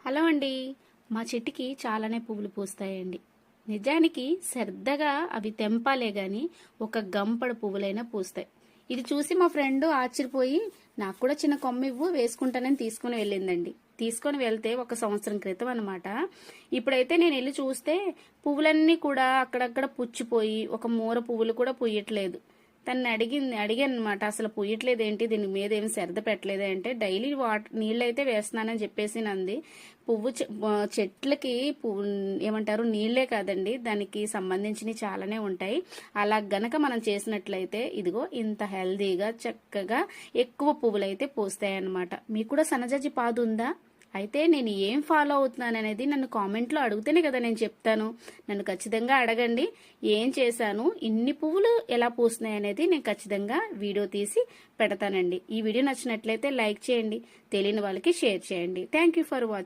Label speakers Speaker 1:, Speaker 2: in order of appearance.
Speaker 1: Hello అండి. మా చెట్టుకి చాలానే పువ్వులు పూస్తాయండి. నిజానికి సరదాగా అవి తెంపాలే గాని ఒక గంపడ పువ్వులైనా పూస్తాయి. ఇది చూసి మా ఫ్రెండ్ ఆశ్చర్యపోయి నాకు కూడా చిన్న కొమ్మ ఇవ్వు వేసుకుంటానని తీసుకుని వెళ్ళిందండి. తీసుకొని వెళ్తే ఒక సంవత్సరం క్రితం అనమాట. ఇప్పుడైతే నేను వెళ్ళి చూస్తే పువ్వులన్నీ కూడా అక్కడక్కడ పుచ్చిపోయి ఒక మూర పువ్వులు కూడా పూయట్లేదు. తను అడిగాను అనమాట, అసలు పూయట్లేదు ఏంటి, దీని మీద ఏమి శ్రద్ధ పెట్టలేదు అంటే డైలీ నీళ్ళు అయితే వేస్తున్నానని చెప్పేసి నంది. చెట్లకి పువ్వు ఏమంటారు, నీళ్లే కాదండి, దానికి సంబంధించినవి చాలానే ఉంటాయి. అలా గనక మనం చేసినట్లయితే ఇదిగో ఇంత హెల్దీగా చక్కగా ఎక్కువ పువ్వులు అయితే పూస్తాయి అన్నమాట. మీకు కూడా సన్నజాజి పాదు ఉందా? అయితే నేను ఏం ఫాలో అవుతున్నాను అనేది నన్ను కామెంట్లో అడిగితేనే కదా నేను చెప్తాను. నన్ను ఖచ్చితంగా అడగండి, ఏం చేశాను, ఇన్ని పువ్వులు ఎలా పూస్తున్నాయి అనేది నేను ఖచ్చితంగా వీడియో తీసి పెడతానండి. ఈ వీడియో నచ్చినట్లయితే లైక్ చేయండి, తెలియని వాళ్ళకి షేర్ చేయండి. Thank you for watching.